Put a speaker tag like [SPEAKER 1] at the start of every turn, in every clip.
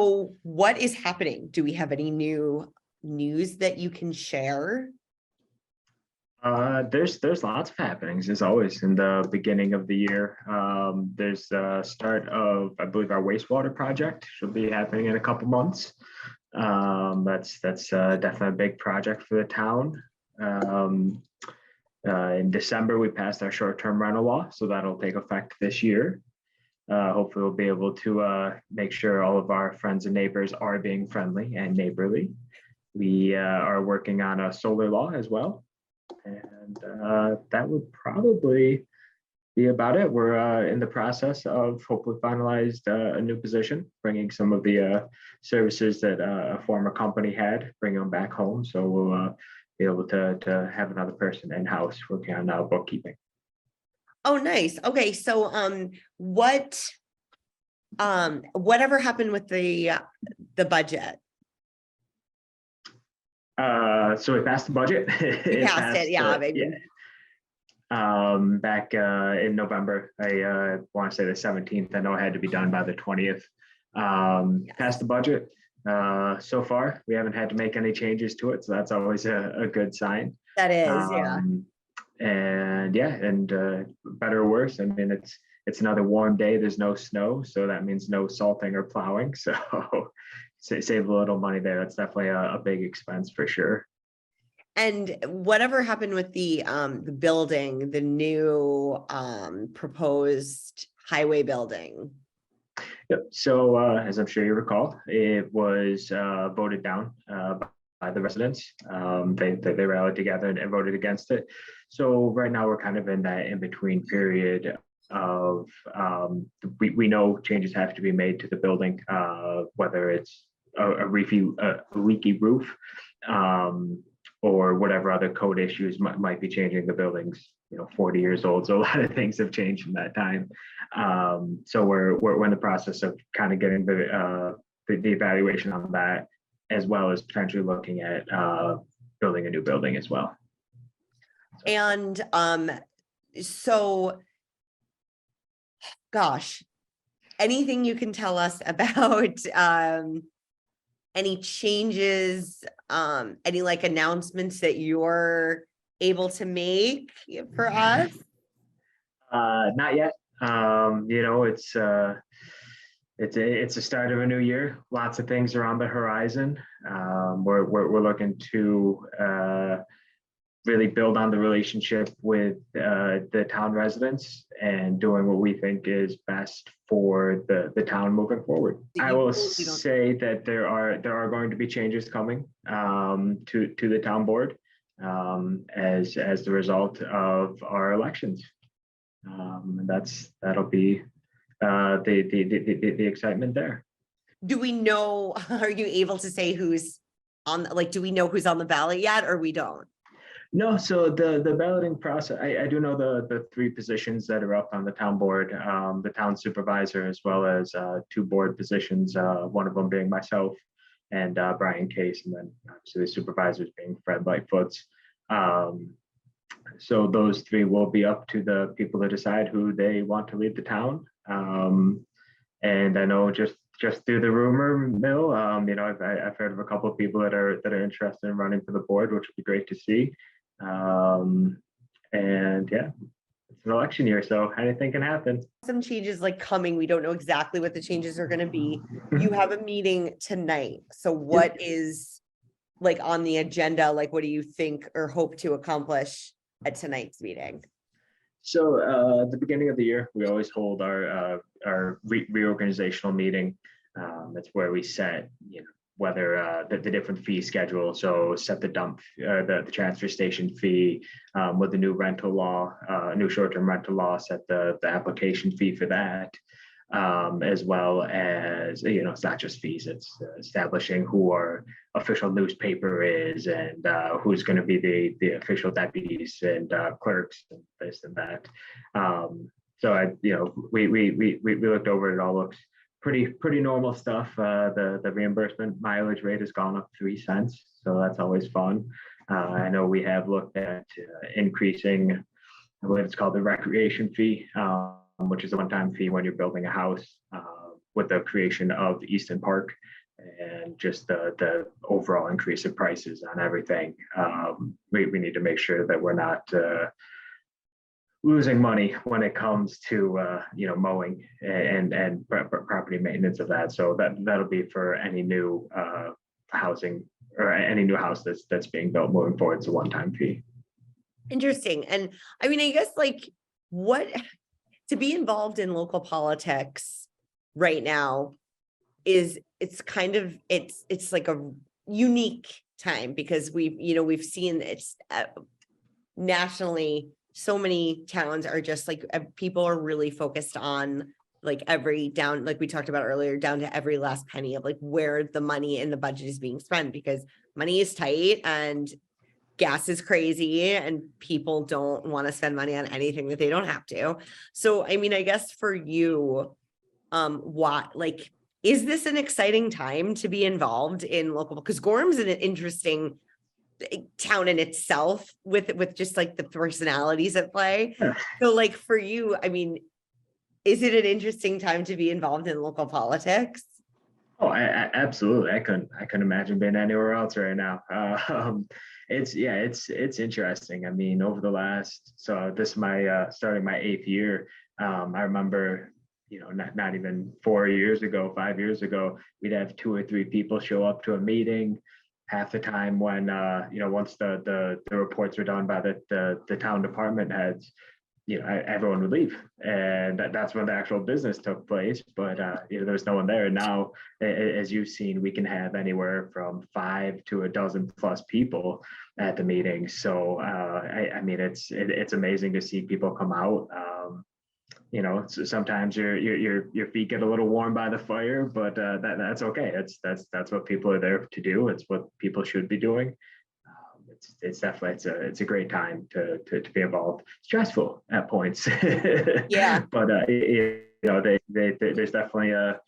[SPEAKER 1] So what is happening? Do we have any new news that you can share?
[SPEAKER 2] There's lots of happenings as always in the beginning of the year. There's the start of, I believe, our wastewater project should be happening in a couple months. That's definitely a big project for the town. In December, we passed our short-term rental law, so that'll take effect this year. Hopefully, we'll be able to make sure all of our friends and neighbors are being friendly and neighborly. We are working on a solar law as well. And that would probably be about it. We're in the process of hopefully finalized a new position, bringing some of the services that a former company had, bringing them back home. So we'll be able to have another person in-house working on bookkeeping.
[SPEAKER 1] Oh, nice. Okay, so whatever happened with the budget?
[SPEAKER 2] So we passed the budget.
[SPEAKER 1] You passed it, yeah.
[SPEAKER 2] Back in November, I want to say the 17th. I know it had to be done by the 20th. Passed the budget. So far, we haven't had to make any changes to it, so that's always a good sign.
[SPEAKER 1] That is, yeah.
[SPEAKER 2] And yeah, and better or worse, I mean, it's another warm day. There's no snow, so that means no salting or plowing. So save a little money there. That's definitely a big expense for sure.
[SPEAKER 1] And whatever happened with the building, the new proposed highway building?
[SPEAKER 2] Yep. So as I'm sure you recall, it was voted down by the residents. They rallied together and voted against it. So right now we're kind of in that in-between period of we know changes have to be made to the building, whether it's a leaky roof, or whatever other code issues might be changing. The building's 40 years old, so a lot of things have changed in that time. So we're in the process of kind of getting the evaluation on that, as well as potentially looking at building a new building as well.
[SPEAKER 1] And so, gosh, anything you can tell us about any changes, any like announcements that you're able to make for us?
[SPEAKER 2] Not yet. It's a start of a new year. Lots of things are on the horizon. We're looking to really build on the relationship with the town residents and doing what we think is best for the town moving forward. I will say that there are going to be changes coming to the town board as the result of our elections. And that'll be the excitement there.
[SPEAKER 1] Do we know, are you able to say who's on, like, do we know who's on the ballot yet, or we don't?
[SPEAKER 2] No, so the balloting process, I do know the three positions that are up on the town board, the town supervisor, as well as two board positions, one of them being myself and Brian Case, and then obviously the supervisors being Fred Lightfoote. So those three will be up to the people to decide who they want to lead the town. And I know just through the rumor mill, I've heard of a couple of people that are interested in running for the board, which would be great to see. And yeah, it's an election year, so anything can happen.
[SPEAKER 1] Some changes like coming. We don't know exactly what the changes are going to be. You have a meeting tonight. So what is like on the agenda? Like, what do you think or hope to accomplish at tonight's meeting?
[SPEAKER 2] So at the beginning of the year, we always hold our reorganizational meeting. That's where we set, whether the different fee schedule. So set the dump, the transfer station fee with the new rental law, new short-term rental law, set the application fee for that, as well as, it's not just fees, it's establishing who our official newspaper is and who's going to be the official deputies and clerks and this and that. So we looked over it. All looks pretty normal stuff. The reimbursement mileage rate has gone up 3 cents, so that's always fun. I know we have looked at increasing, I believe it's called the recreation fee, which is a one-time fee when you're building a house. with the creation of Easton Park and just the overall increase of prices on everything. We need to make sure that we're not losing money when it comes to mowing and property maintenance of that. So that'll be for any new housing or any new house that's being built moving forward. It's a one-time fee.
[SPEAKER 1] Interesting. And I mean, I guess like what to be involved in local politics right now is it's like a unique time because we've seen it's nationally, so many towns are just like people are really focused on like every down, like we talked about earlier, down to every last penny of like where the money in the budget is being spent because money is tight and gas is crazy and people don't want to spend money on anything that they don't have to. So, I mean, I guess for you, is this an exciting time to be involved in local? Because Gorham's an interesting town in itself with just like the personalities at play.
[SPEAKER 2] Yeah.
[SPEAKER 1] So like for you, I mean, is it an interesting time to be involved in local politics?
[SPEAKER 2] Oh, I absolutely. I couldn't imagine being anywhere else right now. It's interesting. I mean, over the last, so this is my starting my 8th year. I remember, not even 4 years ago, 5 years ago, we'd have 2 or 3 people show up to a meeting. Half the time when once the reports were done by the town department heads, everyone would leave, and that's when the actual business took place. But there was no one there. And now, as you've seen, we can have anywhere from 5 to a dozen plus people at the meeting. So I mean, it's amazing to see people come out. So sometimes your feet get a little warm by the fire, but that's okay. That's what people are there to do. It's what people should be doing. It's definitely it's a great time to be involved. Stressful at points,
[SPEAKER 1] Yeah.
[SPEAKER 2] But there's definitely a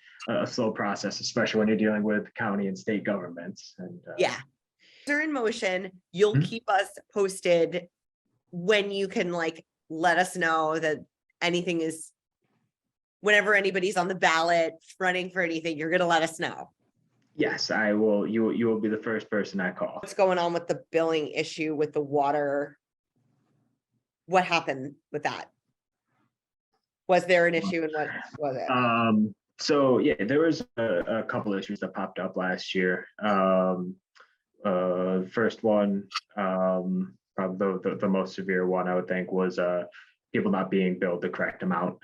[SPEAKER 2] slow process, especially when you're dealing with county and state governments. And
[SPEAKER 1] Yeah, they're in motion. You'll keep us posted when you can like let us know that anything is, whenever anybody's on the ballot running for anything, you're gonna let us know.
[SPEAKER 2] Yes, I will. You will be the first person I call.
[SPEAKER 1] What's going on with the billing issue with the water? What happened with that? Was there an issue and what was it?
[SPEAKER 2] So yeah, there was a couple issues that popped up last year. First one, probably the most severe one I would think was people not being billed the correct amount.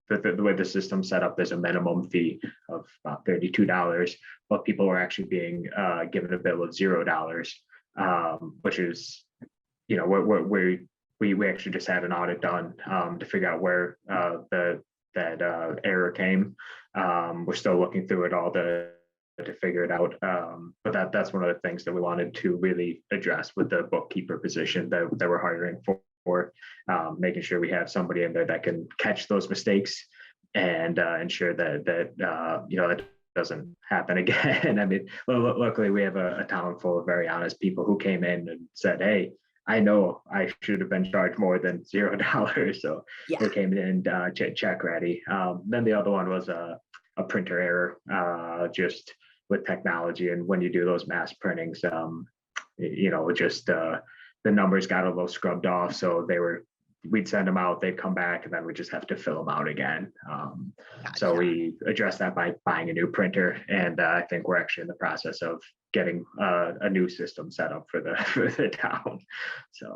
[SPEAKER 2] With the way the system's set up, there's a minimum fee of about $32, but people were actually being given a bill of $0, which is, where we actually just had an audit done to figure out where that error came. We're still looking through it all to figure it out. But that's one of the things that we wanted to really address with the bookkeeper position that we're hiring for, making sure we have somebody in there that can catch those mistakes and ensure that that doesn't happen again. I mean, luckily we have a town full of very honest people who came in and said, "Hey, I know I should have been charged more than $0." So
[SPEAKER 1] Yeah.
[SPEAKER 2] they came in check ready. Then the other one was a printer error, just with technology. And when you do those mass printings, the numbers got a little scrubbed off. So we'd send them out, they'd come back, and then we just have to fill them out again. So we addressed that by buying a new printer. And I think we're actually in the process of getting a new system set up for the town. So